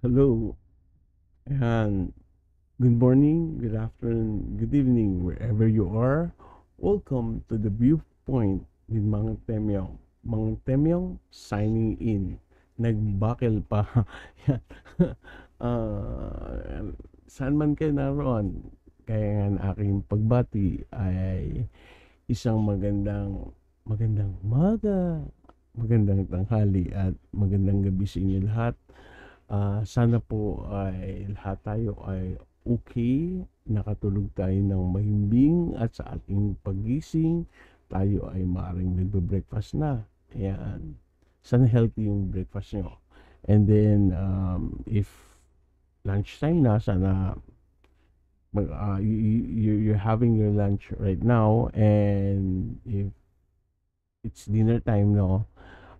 Hello, and good morning, good afternoon, good evening, wherever you are. Welcome to the Viewpoint with Mang Temyong. Mang Temyong signing in. Nagbakel pa. Yan. Ah, saan man kayo naroon, kaya nga ang aking pagbati ay isang magandang umaga, magandang tanghali at magandang gabi sa inyo lahat. Sana po ay lahat tayo ay okay, nakatulog tayo ng mahimbing at sa ating paggising tayo ay maaaring nagbe-breakfast na. Ayan. Sana healthy yung breakfast nyo. And then, if lunchtime na, sana you're having your lunch right now, and if it's dinner time, no,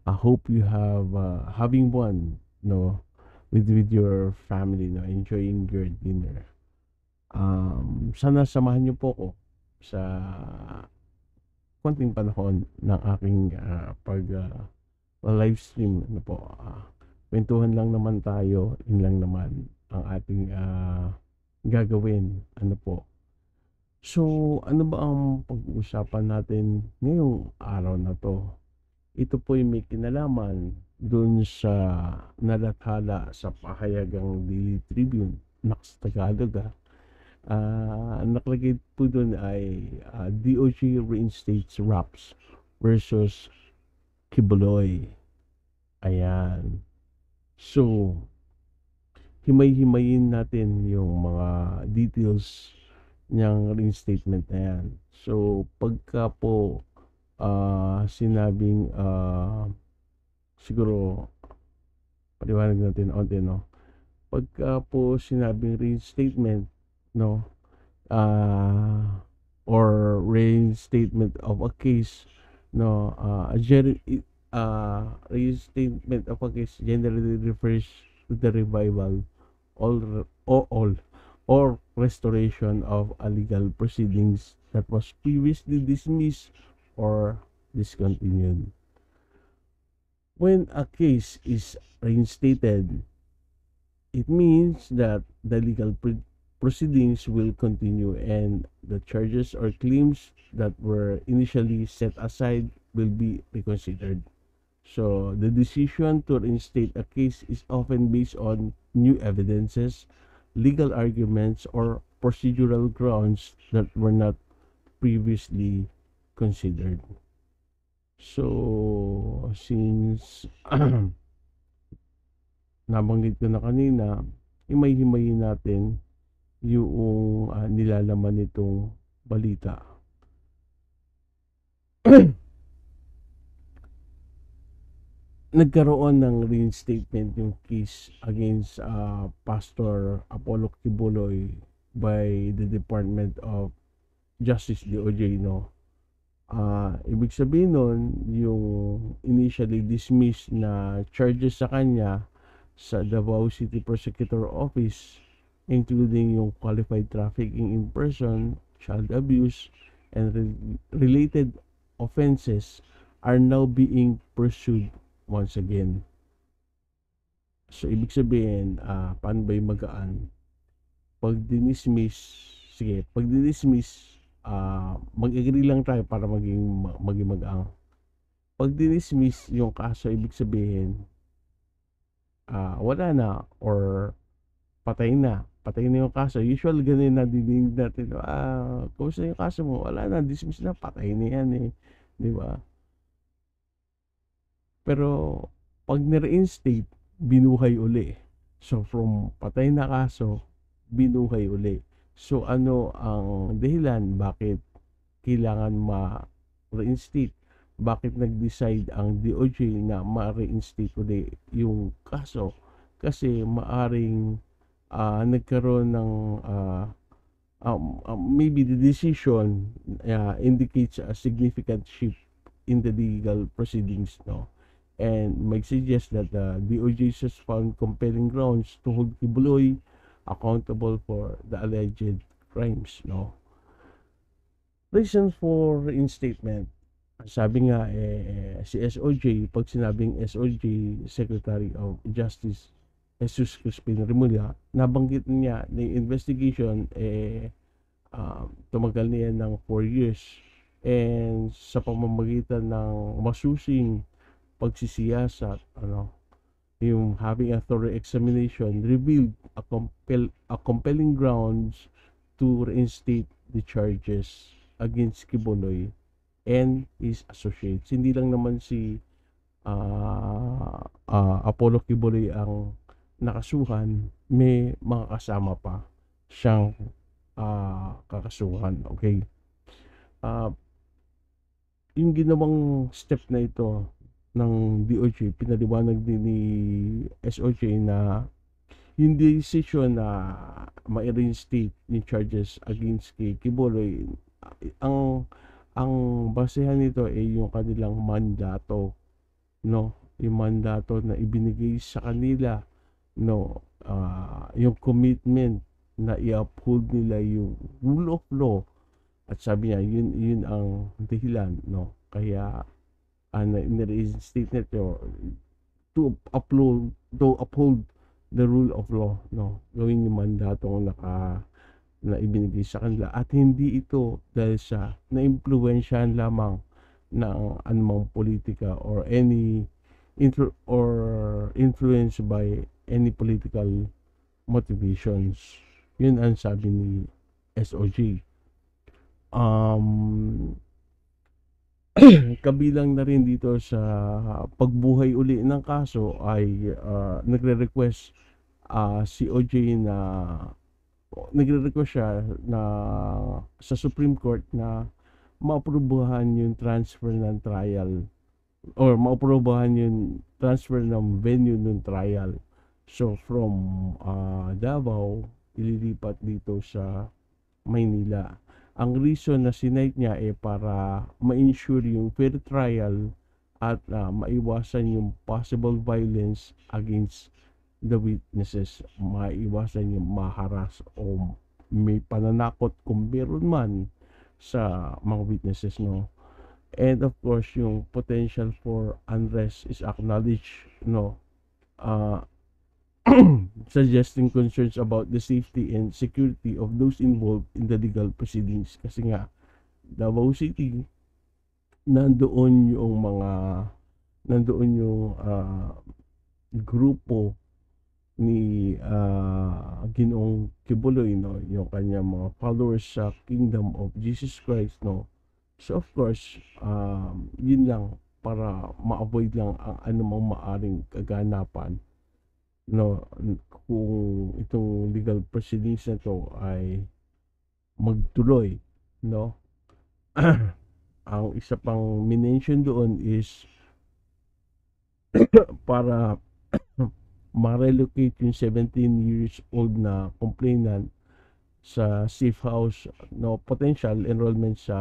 I hope you have having one, no, with your family, no, enjoying your dinner. Sana samahan niyo po ko sa konting panahon ng aking live stream, ano po. Kwentuhan lang naman tayo, yun lang naman ang ating gagawin, ano po. So, ano ba ang pag-uusapan natin ngayong araw na 'to? Ito po'y may kinalaman dun sa nalathala sa pahayagang Daily Tribune, Naks Tagalog, nakalagay po dun ay DOJ reinstates RAPS versus Kibuloy. Ayan. So, himay-himayin natin yung mga details niyang reinstatement na yan. So, pagka po sinabing siguro paliwanag natin onti, no? Pagka po sinabing reinstatement, no, or reinstatement of a case, no, reinstatement of a case generally refers to the revival all or restoration of a legal proceedings that was previously dismissed or discontinued. When a case is reinstated, it means that the legal proceedings will continue and the charges or claims that were initially set aside will be reconsidered. So, the decision to reinstate a case is often based on new evidences, legal arguments, or procedural grounds that were not previously considered. So, since nabanggit ko na kanina, himay-himayin natin yung nilalaman nitong balita. Nagkaroon ng reinstatement yung case against Pastor Apollo Kibuloy by the Department of Justice, DOJ, no? Ibig sabihin nun, yung initially dismissed na charges sa kanya sa Davao City Prosecutor Office, including yung qualified trafficking in person, child abuse, and related offenses are now being pursued once again. So, ibig sabihin, paano ba yung magaan? Pag dinismiss, sige, pag dinismiss, mag-agree lang tayo para maging magaang. Pag dinismiss yung kaso, ibig sabihin, wala na or patay na. Patay na yung kaso. Usual ganun na dinig natin. Kumusta yung kaso mo? Wala na, dismiss na, patay na yan eh. Di ba? Pero pag ni-reinstate, binuhay uli. So from patay na kaso, binuhay uli. So ano ang dahilan bakit kailangan ma-reinstate? Bakit nag-decide ang DOJ na ma-reinstate uli yung kaso? Kasi maaring nagkaroon ng maybe the decision indicates a significant shift in the legal proceedings, no? And may suggest that the DOJ has found compelling grounds to hold Kibuloy accountable for the alleged crimes, no? Reason for reinstatement. Sabi nga, si SOJ, pag sinabing SOJ, Secretary of Justice, Jesus Crispin Remulla, nabanggit niya na yung investigation tumagal niya ng 4 years, and sa pamamagitan ng masusing pagsisiyasat, yung having a thorough examination revealed a compelling grounds to reinstate the charges against Kibuloy and his associates. Hindi lang naman si Apollo Kibuloy ang nakasuhan, may mga kasama pa siyang kakasuhan. Okay. Yung ginawang step na ito ng DOJ, pinaliwanag din ni SOJ na yung decision na ma-reinstate yung charges against kay Kibuloy, ang basehan nito ay yung kanilang mandato, no? Yung mandato na ibinigay sa kanila, no? Yung commitment na i-uphold nila yung rule of law, at sabi niya yun ang dahilan, no? Kaya in-reinstate nito to uphold the rule of law, no? Gawin yung mandatong na ibinigay sa kanila, at hindi ito dahil sa na-impluwensyahan lamang ng anumang politika or any influenced by any political motivations. Yun ang sabi ni SOG. Kabilang na rin dito sa pagbuhay uli ng kaso ay nagre-request si OJ na nagre-request siya na sa Supreme Court na maaprubahan yung transfer ng trial, or maaprubahan yung transfer ng venue ng trial. So from Davao ililipat dito sa Maynila. Ang reason na sinite niya ay para ma-ensure yung fair trial at maiwasan yung possible violence against the witnesses, maiwasan yung maharas o may pananakot kung meron man sa mga witnesses, no? And of course, yung potential for unrest is acknowledged, no? Suggesting concerns about the safety and security of those involved in the legal proceedings. Kasi nga, Davao City, nandoon yung grupo ni Ginoong Kibuloy, no? Yung kanya mga followers sa Kingdom of Jesus Christ, no? So of course, yun lang, para ma-avoid lang ang anumang maaring kaganapan, no, kung itong legal proceedings na to ay magtuloy, no? Ang isa pang minention doon is para ma-relocate yung 17 years old na complainant sa safe house, no, potential enrollment sa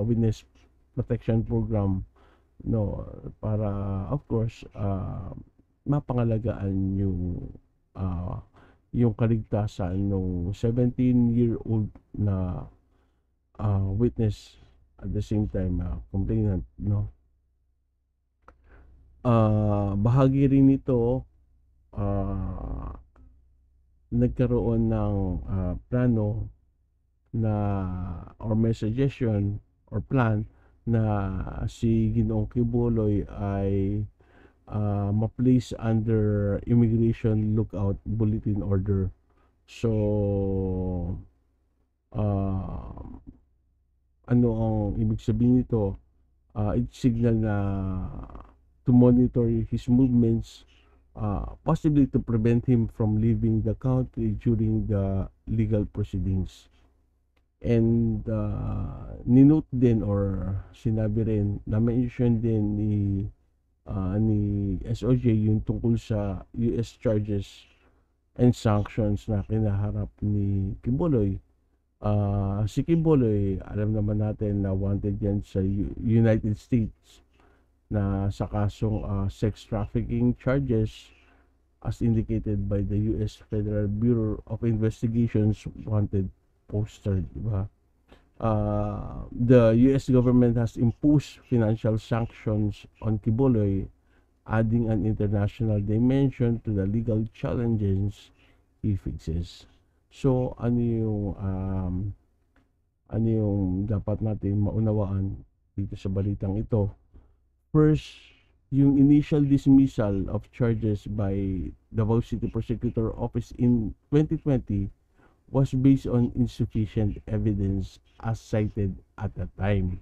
witness protection program, no, para of course mapangalagaan yung kaligtasan ng 17-year-old na witness, at the same time complainant, no. Bahagi rin nito, nagkaroon ng plano na, or may suggestion or plan na si Ginoong Kibuloy ay ma-place under immigration lookout bulletin order. So ano ang ibig sabihin nito? It signal na to monitor his movements, possibly to prevent him from leaving the country during the legal proceedings. And ninote din, or sinabi rin, na-mention din ni SOJ yung tungkol sa US charges and sanctions na kinaharap ni Kibuloy. Si Kibuloy, alam naman natin na wanted yan sa United States na sa kasong sex trafficking charges, as indicated by the US Federal Bureau of Investigation's wanted poster, diba? The US government has imposed financial sanctions on Kibuloy adding an international dimension to the legal challenges he faces. So, ano yung dapat natin maunawaan dito sa balitang ito? First, yung initial dismissal of charges by Davao City Prosecutor Office in 2020 was based on insufficient evidence as cited at the time.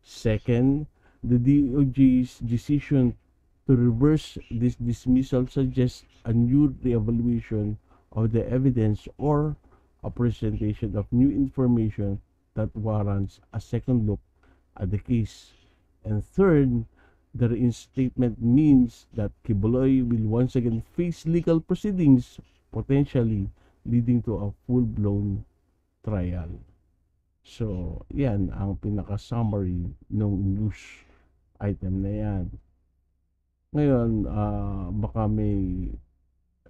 Second, the DOJ's decision to reverse this dismissal suggests a new reevaluation of the evidence or a presentation of new information that warrants a second look at the case. And third, the reinstatement means that Kibuloy will once again face legal proceedings, potentially leading to a full-blown trial. So, yan ang pinaka-summary ng news item na yan. Ngayon, baka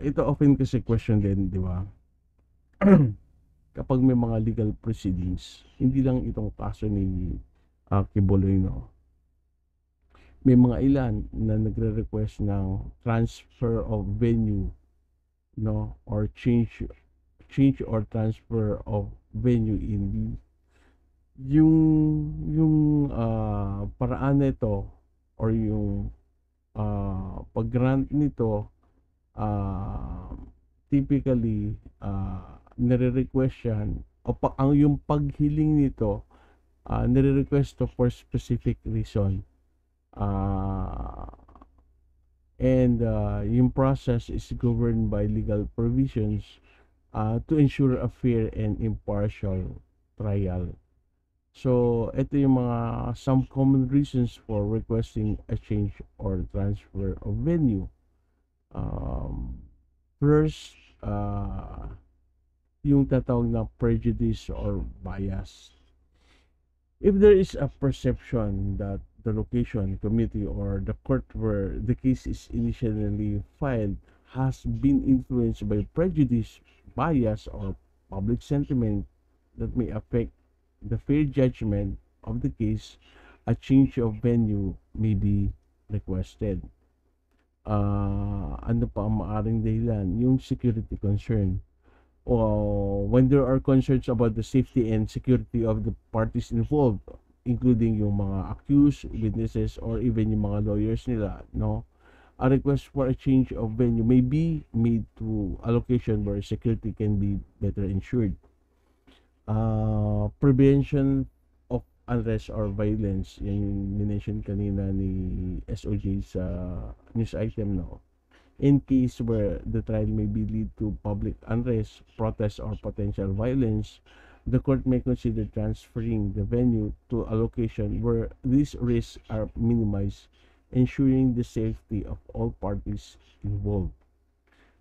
ito often kasi question din, di ba? Kapag may mga legal proceedings, hindi lang itong kaso ni Kibuloy, no? May mga ilan na nagre-request ng transfer of venue, no? Or change or transfer of venue in yung paraan nito or yung pag-grant nito typically nire-request yan o yung paghiling nito nire-request to for specific reason and yung process is governed by legal provisions to ensure a fair and impartial trial. So, ito yung mga some common reasons for requesting a change or transfer of venue. First, yung tatawag na prejudice or bias. If there is a perception that the location, committee, or the court where the case is initially filed has been influenced by prejudice, bias, or public sentiment that may affect the fair judgment of the case, a change of venue may be requested. Ano pa ang maaring dahilan? Yung security concern. When there are concerns about the safety and security of the parties involved, including yung mga accused, witnesses, or even yung mga lawyers nila, no? A request for a change of venue may be made to a location where security can be better ensured. Prevention of unrest or violence, yan yung minention kanina ni SOJ sa news item, no? In case where the trial may be lead to public unrest, protest, or potential violence, the court may consider transferring the venue to a location where these risks are minimized, ensuring the safety of all parties involved.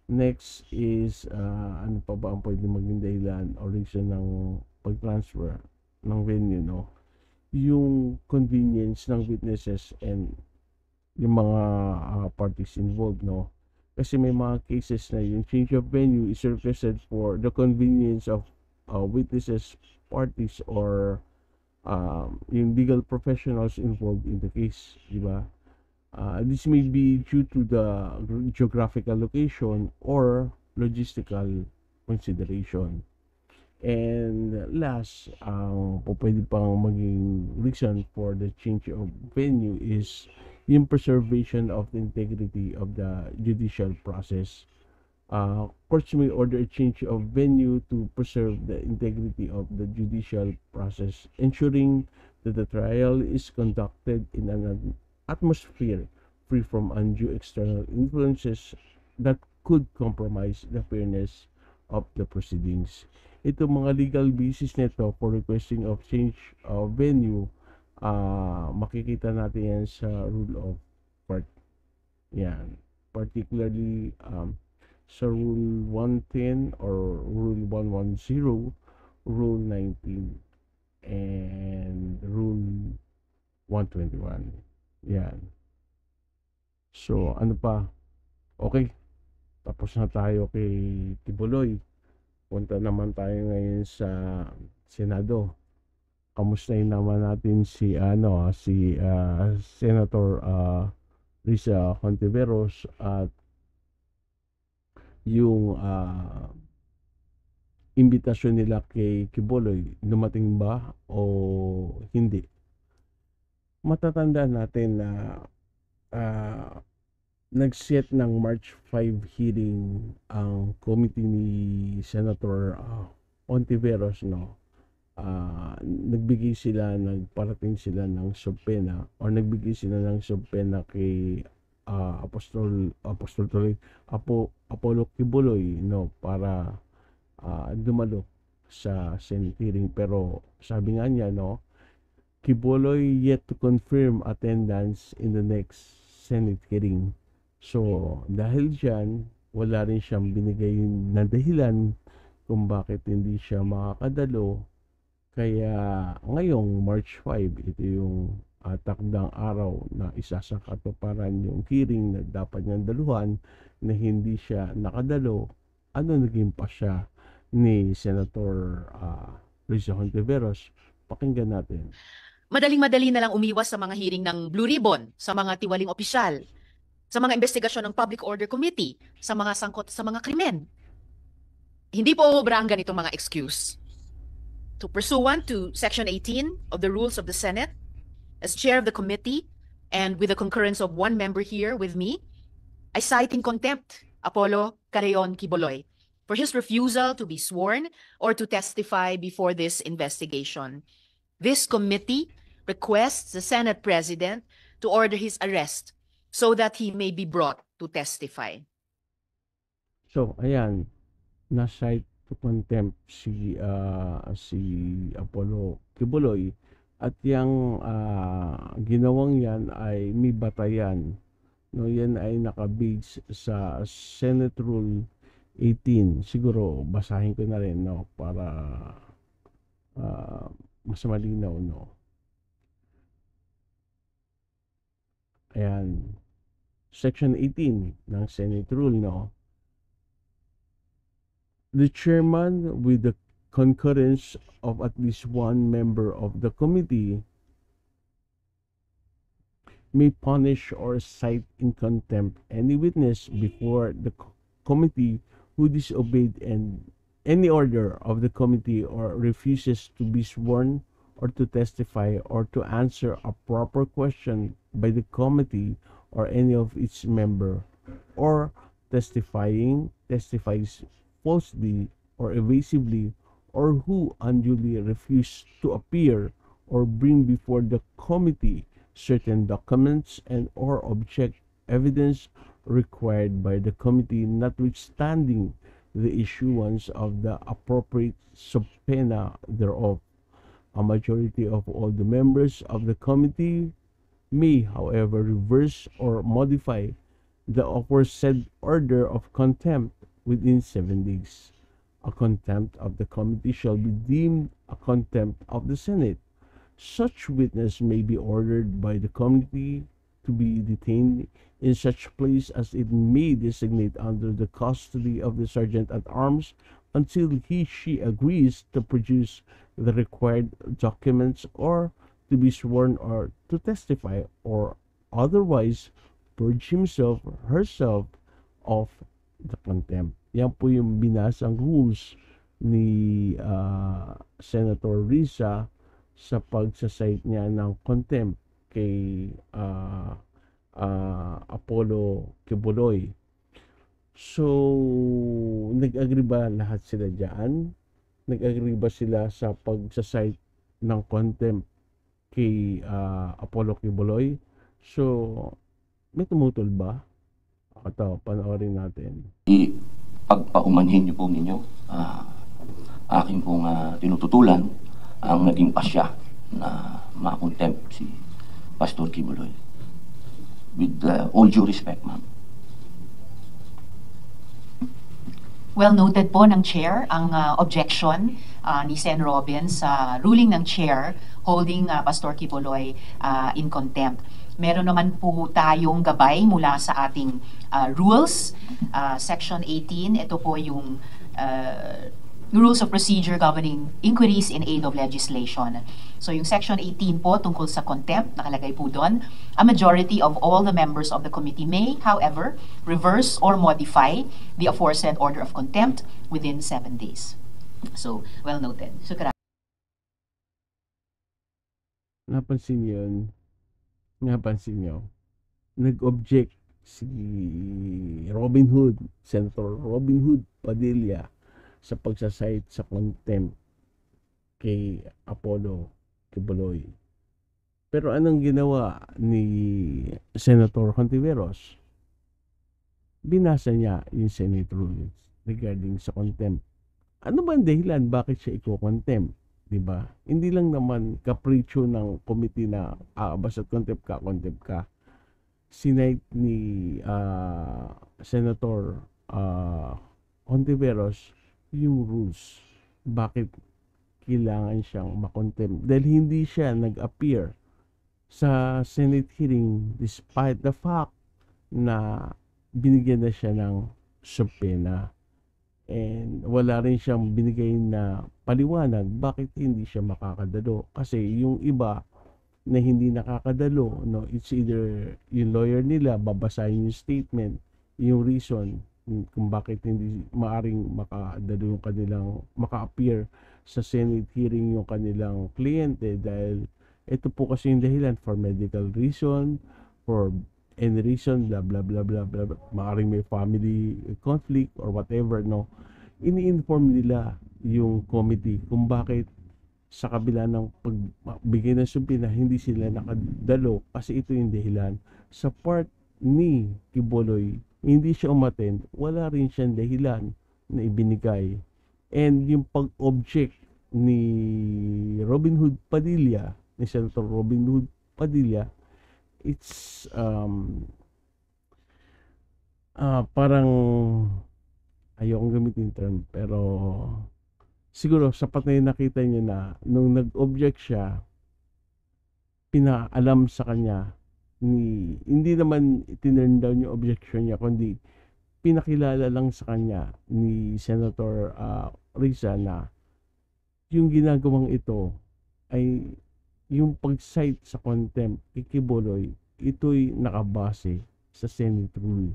Next is, ano pa ba ang pwede maging dahilan o reason ng pag-transfer ng venue, no? Yung convenience ng witnesses and yung mga parties involved, no? Kasi may mga cases na yung change of venue is requested for the convenience of witnesses, parties, or yung legal professionals involved in the case, di ba? This may be due to the geographical location or logistical consideration. And last, pwede pang maging reason for the change of venue is yung preservation of the integrity of the judicial process. Courts may order a change of venue to preserve the integrity of the judicial process, ensuring that the trial is conducted in an atmosphere free from undue external influences that could compromise the fairness of the proceedings. Ito mga legal basis nito for requesting of change of venue, makikita natin yan sa rule of court. Yan. Particularly sa rule 110 or rule 110, rule 19, and rule 121. Yan. So, ano pa? Okay. Tapos na tayo kay Kibuloy. Punta naman tayo ngayon sa Senado. Kamustahin naman natin si Senator Risa Hontiveros at yung imbitasyon nila kay Kibuloy dumating ba o hindi. Matatandaan natin na ah, nag-set ng March 5 hearing ang committee ni Senator Hontiveros, no. Nagbigay sila, nagparating sila ng subpena or nagbigay sila ng subpena kay Apostol tuloy, Apollo Kibuloy, no, para dumalo sa Senate hearing. Pero sabi nga niya, no, Kibuloy yet to confirm attendance in the next Senate hearing. So dahil dyan, wala rin siyang binigay na dahilan kung bakit hindi siya makakadalo. Kaya ngayong March 5, ito yung takdang araw na isa sa katuparan yung hearing na dapat niyang daluhan na hindi siya nakadalo. Ano naging pasya ni Senator Risa Hontiveros? Pakinggan natin. Madaling-madali na lang umiwas sa mga hearing ng Blue Ribbon, sa mga tiwaling opisyal, sa mga investigasyon ng Public Order Committee, sa mga sangkot sa mga krimen. Hindi po obra ang ganitong mga excuse. To pursuant to Section 18 of the Rules of the Senate, as chair of the committee, and with the concurrence of one member here with me, I cite in contempt Apollo Carreon Quiboloy for his refusal to be sworn or to testify before this investigation. This committee requests the Senate President to order his arrest so that he may be brought to testify. So, ayan, na-cite to contempt si Apollo Kibuloy at yung ginawang yan ay may batayan. No, yan ay nakabase sa Senate Rule 18. Siguro basahin ko na rin, no, para mas malinaw, no. Ayan, Section 18 ng Senate Rule, no. The chairman, with the concurrence of at least one member of the committee, may punish or cite in contempt any witness before the committee who disobeyed any order of the committee or refuses to be sworn or to testify or to answer a proper question by the committee or any of its member, or testifies falsely or evasively, or who unduly refuse to appear or bring before the committee certain documents and or object evidence required by the committee, notwithstanding the issuance of the appropriate subpoena thereof. A majority of all the members of the committee may, however, reverse or modify the aforesaid order of contempt within 7 days. A contempt of the committee shall be deemed a contempt of the Senate. Such witness may be ordered by the committee to be detained in such place as it may designate under the custody of the sergeant at arms until she agrees to produce the required documents or to be sworn or to testify or otherwise purge himself or herself of the contempt. Yan po yung binasang rules ni Senator Risa sa pagsasite niya ng contempt kay Apollo Kibuloy. So, nag-agree ba lahat sila dyan? Nag-agree ba sila sa pagsasite ng contempt kay Apollo Kibuloy? So, may tumutol ba? Ito, panoorin natin. Pagpaumanhin niyo po ninyo, aking pong tinututulan ang naging pasya na makontempt si Pastor Kibuloy. With all due respect, ma'am. Well noted po ng Chair ang objection ni Sen. Robin sa ruling ng Chair holding Pastor Kibuloy in contempt. Meron naman po tayong gabay mula sa ating rules, Section 18. Ito po yung rules of procedure governing inquiries in aid of legislation. So yung section 18 po tungkol sa contempt, nakalagay po doon, a majority of all the members of the committee may, however, reverse or modify the aforesaid order of contempt within 7 days. So, well noted. Shukran. Napansin nyo, nag-object si Robin Hood, Senator Robin Hood Padilla, sa pagsasite sa contempt kay Apollo Kibuloy. Pero anong ginawa ni Senator Hontiveros? Binasa niya yung Senate rules regarding sa contempt. Ano ba ang dahilan bakit siya i-contempt? Diba? Hindi lang naman kapritsyo ng committee na basta't contempt ka. Sinite ni Senator Hontiveros yung rules. Bakit kailangan siyang makontempt? Dahil hindi siya nag-appear sa Senate hearing despite the fact na binigyan na siya ng subpoena. And wala rin siyang binigay na paliwanag bakit hindi siya makakadalo. Kasi yung iba na hindi nakakadalo, no, it's either yung lawyer nila babasahin yung statement, yung reason kung bakit hindi maaring makadalo yung kanilang maka-appear sa Senate hearing yung kanilang kliyente, dahil ito po kasi yung dahilan for medical reason, for any reason, blah blah blah blah blah, maaring may family conflict or whatever, no, ini-inform nila yung committee kung bakit sa kabila ng pagbigay ng subpoena hindi sila nakadalo, kasi ito yung dahilan. Sa part ni Kibuloy, hindi siya umattend, wala rin siyang dahilan na ibinigay. And yung pag-object ni Robin Hood Padilla, ni Senator Robin Hood Padilla, it's parang ayokong gamitin term, pero siguro sapat na yung nakita niyo na nung nag-object siya, pinaalam sa kanya hindi naman itinurn down yung objection niya, kundi pinakilala lang sa kanya ni Senator Risa na yung ginagawang ito ay yung pag-cite sa contempt kay Kibuloy, ito'y nakabase sa Senate Rule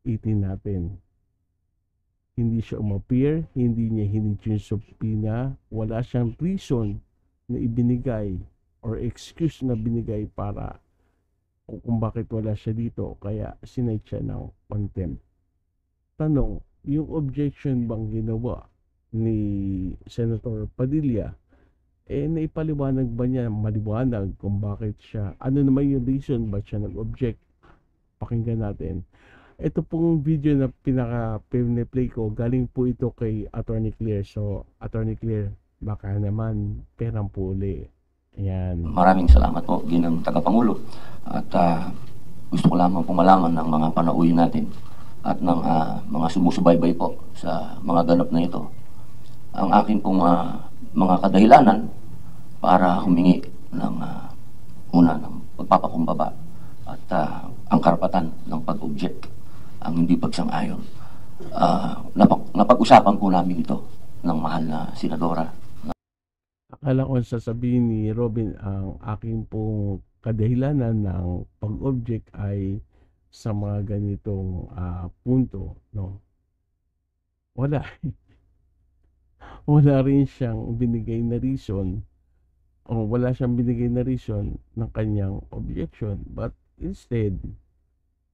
18 natin. Hindi siya umappear, hindi niya hinidyo yung subpoena, wala siyang reason na ibinigay or excuse na binigay para kung bakit wala siya dito, kaya sinite siya ng contempt. Tanong, yung objection bang ginawa ni Senator Padilla, naipaliwanag ba niya maliwanag kung bakit siya, ano naman yung reason ba siya nag-object? Pakinggan natin. Ito pong video na pinaka-play ko, galing po ito kay Attorney Claire. So, Attorney Claire, baka naman perang puli. Ayan. Maraming salamat po, Ginang Tagapangulo. At gusto ko lamang pong malaman ng mga panauhin natin at ng mga sumusubaybay po sa mga ganap na ito. Ang aking pong mga kadahilanan para humingi ng ng pagpapakumbaba at ang karapatan ng pag-object, ang hindi pagsang-ayon. Napag-usapan po namin ito ng mahal na senadora. Akala ko sasabihin ni Robin ang aking pong kadahilanan ng pag-object ay sa mga ganitong punto, no? Wala. Wala rin siyang binigay na reason, o wala siyang binigay na reason ng kanyang objection, but instead,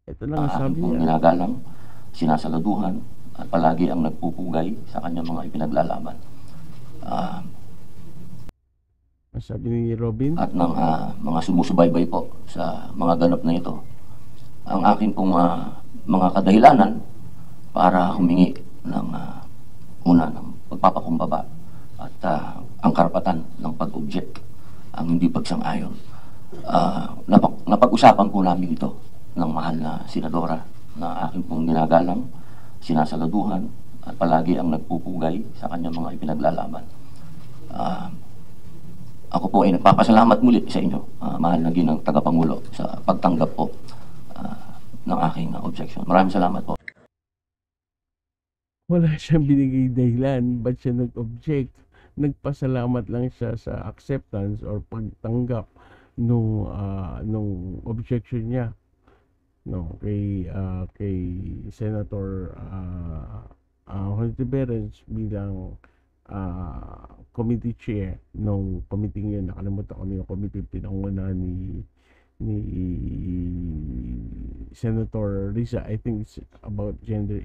ito lang ang sabi niya. Ginagalang, sinasaladuhan at palagi ang nagpupugay sa kanyang mga ipinaglalaban. Sabi ni Robin? At ng mga sumusubaybay po sa mga ganap na ito. Ang aking pong mga kadahilanan para humingi ng ng pagpapakumbaba at ang karapatan ng pag-object, ang hindi pagsang-ayon. Napag-usapan po namin ito ng mahal na senadora na aking pong ginagalang, sinasaladuhan at palagi ang nagpupugay sa kanyang mga ipinaglalaban. Ako po ay nagpapasalamat muli sa inyo, mahal na Ginang Tagapangulo, sa pagtanggap po ng aking objection. Maraming salamat po. wala siyang binigay dahilan ba't siya nag-object. Nagpasalamat lang siya sa acceptance or pagtanggap nung objection niya, no, kay Senator Hontiveros bilang committee chair nung committee yun. Nakalimutan ko na yung committee pinanguna ni Senator Risa. I think it's about gender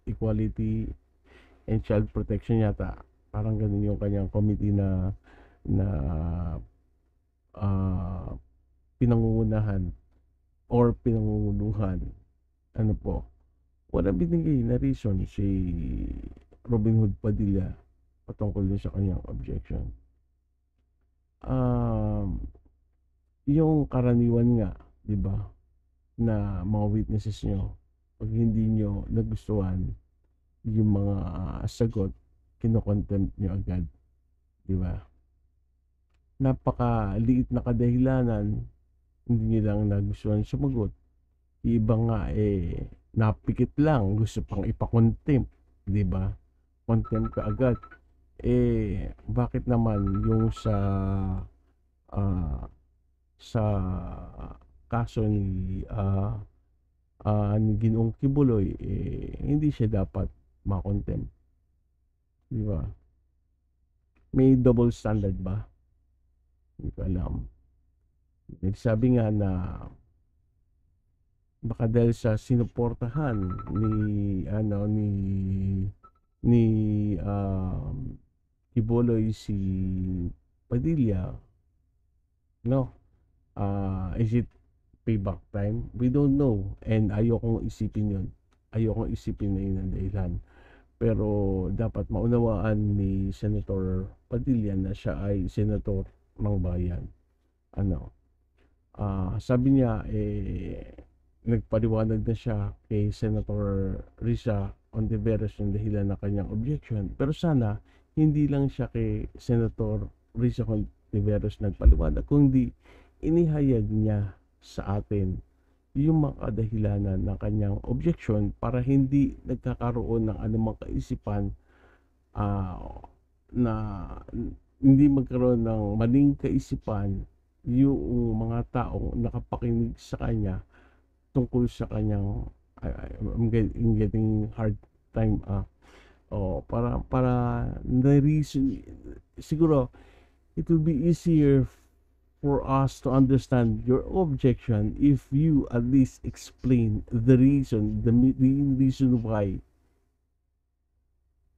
equality and child protection yata. Parang ganun yung kanyang committee na pinangungunahan or pinangunguluhan. Ano po, wala binigay na reason si Robin Hood Padilla patungkol din sa kanyang objection. Yung karaniwan nga, di ba, na mga witnesses nyo, pag hindi nyo nagustuhan yung mga sagot, kinokontempt nyo agad, di ba? Napakaliit na kadahilanan, hindi nyo lang nagustuhan sumagot. Yung iba nga napikit lang, gusto pang ipakontempt, di ba? Contempt ka agad. Bakit naman yung sa kaso ni Ginoong Kibuloy, hindi siya dapat makontempt, di ba? May double standard ba? Hindi ko alam. Nagsabi nga na baka dahil sa sinuportahan ni Kibuloy si Padilla, no? Is it payback time? We don't know, and ayokong isipin yun. Ayokong isipin na yun ang dahilan. Pero dapat maunawaan ni Senator Padilla na siya ay senator ng bayan. Sabi niya, nagpaliwanag na siya kay Senator Risa Hontiveros yung dahilan na kanyang objection. Pero sana, hindi lang siya kay Senator Risa Hontiveros nagpaliwanag, kundi inihayag niya sa atin yung mga dahilanan ng kanyang objection para hindi nagkakaroon ng anumang kaisipan na hindi magkaroon ng maling kaisipan yung mga taong nakapakinig sa kanya tungkol sa kanyang I'm getting hard time para the reason, siguro it will be easier for us to understand your objection if you at least explain the reason, the reason why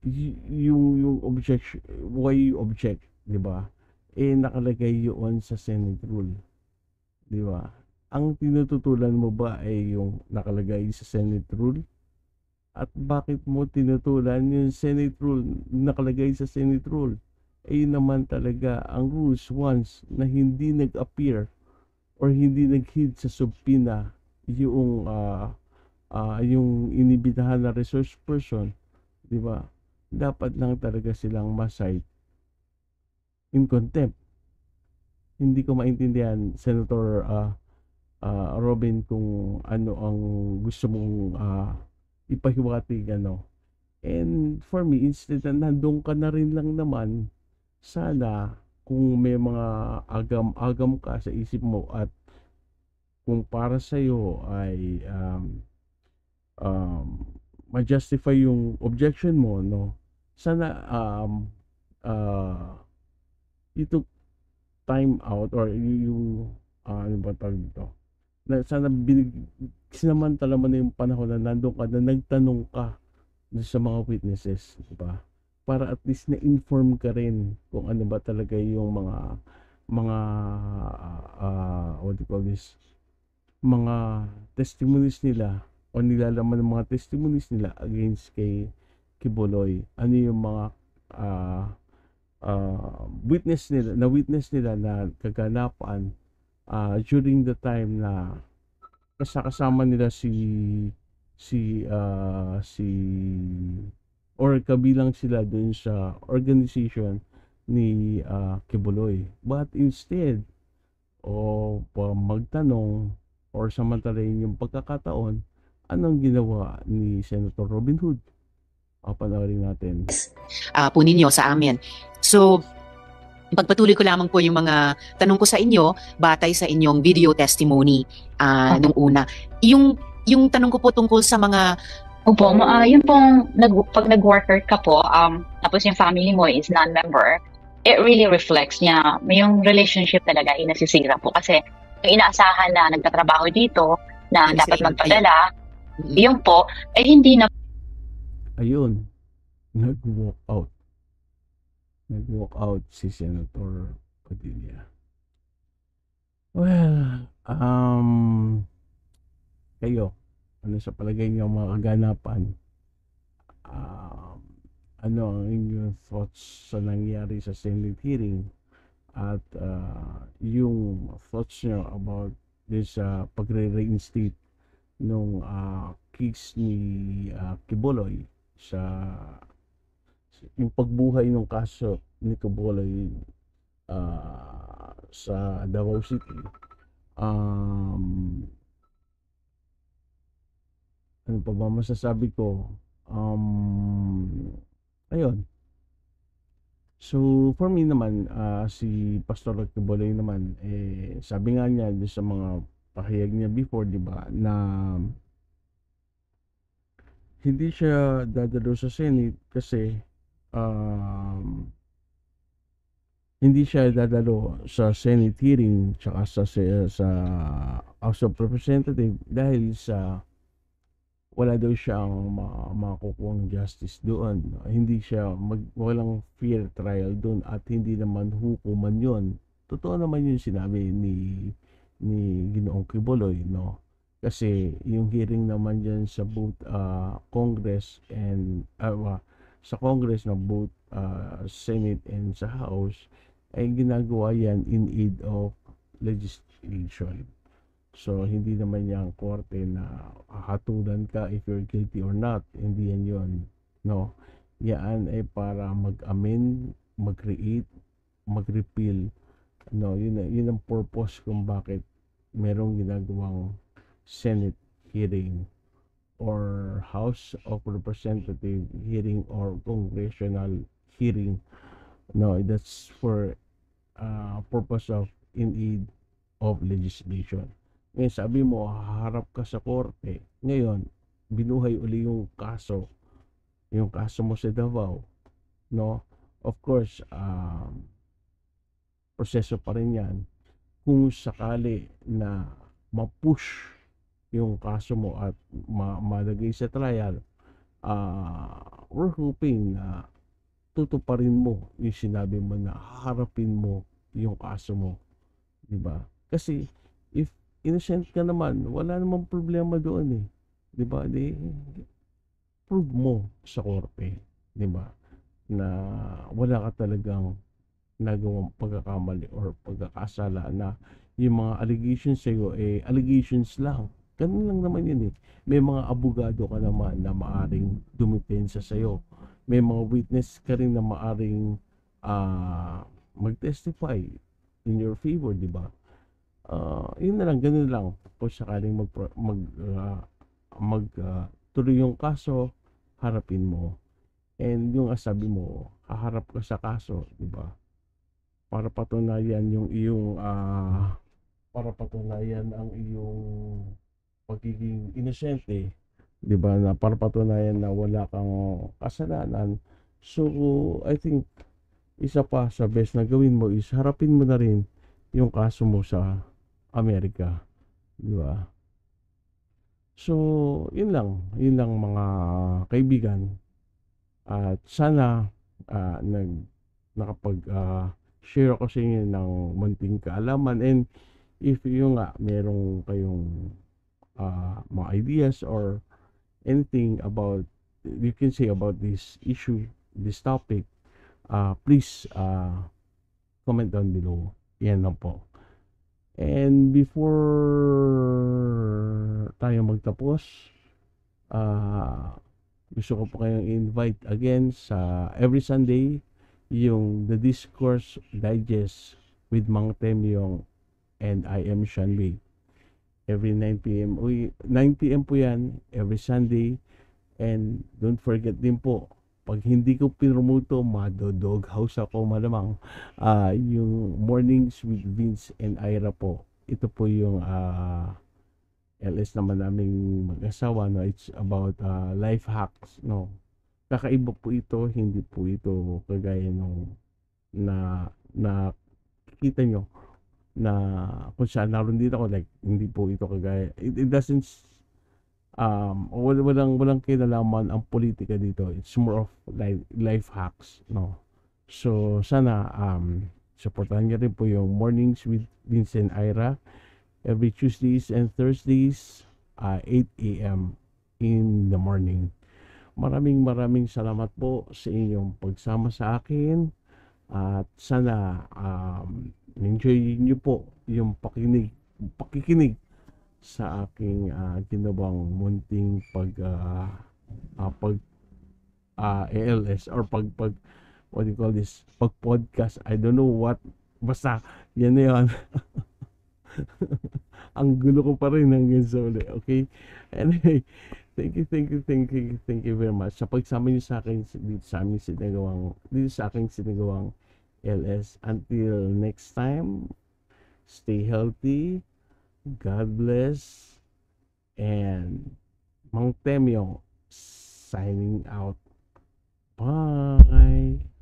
yung objection, why you object, di ba? Nakalagay yun sa Senate rule, di ba? Ang tinututulan mo ba ay yung nakalagay sa Senate rule? At bakit mo tinutulan yung Senate rule, nakalagay sa Senate rule? Yun naman talaga ang rules once na hindi nag-appear or hindi nag-heed sa subpoena yung inibitahan na resource person, di ba? Dapat lang talaga silang ma-cite in contempt. Hindi ko maintindihan, Senator Robin, kung ano ang gusto mong ipahiwatig, And for me, instead na nandun ka na rin lang naman, sana kung may mga agam-agam ka sa isip mo at kung para sa'yo ay ma-justify yung objection mo, no? Sana you took time out or you ano ba tawag dito? Sana sinamantala mo na yung panahon na nandun ka, na nagtanong ka sa mga witnesses, di ba? Para at least na-inform ka rin kung ano ba talaga yung mga what do you call this, mga testimonies nila o nilalaman ng mga testimonies nila against kay Kibuloy. Ano yung mga witness nila na kaganapan during the time na kasama nila si or kabilang sila dun sa organization ni Kibuloy. But instead o magtanong or samantalahin yung pagkakataon, anong ginawa ni Senator Robin Hood? Papanoorin natin. po ninyo sa amin. So, pagpatuloy ko lamang po yung mga tanong ko sa inyo batay sa inyong video testimony nung una. Yung tanong ko po tungkol sa mga Opo, yun pong pag nag-worker ka po, tapos yung family mo is non-member, it really reflects niya, yung relationship talaga ay nasisira po. Kasi yung inaasahan na nagtatrabaho dito, na dapat magpadala, yun po, ay hindi na. Ayun, nag-walk out. Nag-walk out si Senator Padilla. Well, kayo, ano sa palagay niyo mga kaganapan? Ano ang inyong thoughts sa nangyari sa Senate hearing at yung thoughts niyo about this pagre-reinstate nung case ni Kibuloy sa yung pagbuhay ng kaso ni Kibuloy sa Davao City. Ano pa ba masasabi ko? Ayun. So, for me naman, si Pastor Kibuloy naman, sabi nga niya sa mga pahayag niya before, di ba, na hindi siya dadalo sa Senate kasi hindi siya dadalo sa Senate hearing tsaka sa House of Representatives dahil sa wala daw siyang makukuhang justice doon. Hindi siya walang fair trial doon at hindi naman hukuman yon. Totoo naman yung sinabi ni Ginoong Kibuloy, no? Kasi yung hearing naman dyan sa both Congress and sa Congress na both Senate and sa House ay ginagawa yan in aid of legislation. So, hindi naman yung korte na hahatulan ka if you're guilty or not. Hindi yan yun. No? Yan ay para mag-amend, mag-create, mag-repeal. No? Yun ang purpose kung bakit merong ginagawang Senate hearing or House of Representative hearing or Congressional hearing. No, that's for purpose of in aid of legislation. Ngayon, sabi mo, haharap ka sa korte. Ngayon, binuhay uli yung kaso mo sa Davao. No? Of course, proseso pa rin yan. Kung sakali na ma-push yung kaso mo at malagay sa trial, we're hoping na tutuparin mo yung sinabi mo na haharapin mo yung kaso mo. Diba? Kasi, if innocent ka naman, wala namang problema doon eh. 'Di ba? Prove mo sa korte, 'di ba? Na wala ka talagang nagawang pagkakamali or pagkakasala na yung mga allegations sa iyo allegations lang. Ganun lang naman yun eh. May mga abogado ka naman na maaring dumipensa sa iyo. May mga witness ka rin na maaring mag-testify in your favor, 'di ba? Yun na lang, ganun lang. Kung sakaling tuloy yung kaso, harapin mo. And yung sabi mo, haharap ka sa kaso, di ba? Para patunayan yung iyong para patunayan ang iyong pagiging inosente, di ba? Na para patunayan na wala kang kasalanan. So, I think isa pa sa best na gawin mo is harapin mo na rin yung kaso mo sa Amerika, di ba? So, yun lang mga kaibigan. At sana nakapag-share ako sa inyo ng munting kaalaman, and if yung merong kayong mga ideas or anything about you can say about this issue, this topic, please comment down below. Yan lang po. And before tayo magtapos, gusto ko po kayong invite again sa every Sunday yung The Discourse Digest with Mang Temyong and I am Shanwei. Every 9 p.m. po yan every Sunday. And don't forget din po pag hindi ko pinromoto, madodog house ako malamang. Yung Mornings with Vince and Ira po, ito po yung LS naman naming mag-asawa, no? It's about life hacks, no? Kakaiba po ito, hindi po ito kagaya nung na kita nyo na kung saan naroon dito ako, like hindi po ito kagaya, it doesn't walang kinalaman ang politika dito. It's more of life hacks, no? So sana supportahan niyo rin po yung Mornings with Vincent Ira every Tuesdays and Thursdays 8 a.m. in the morning. Maraming salamat po sa inyong pagsama sa akin, at sana enjoy niyo po yung pakikinig sa aking ginawang munting ALS or what do you call this, pag podcast, I don't know what, basta yan na yun. Ang gulo ko pa rin hanggang sa uli, okay? Anyway, thank you very much sa pagsama niyo sa akin dito sa aking sinagawang LS. Until next time, stay healthy, God bless, and Mang Temyong signing out. Bye.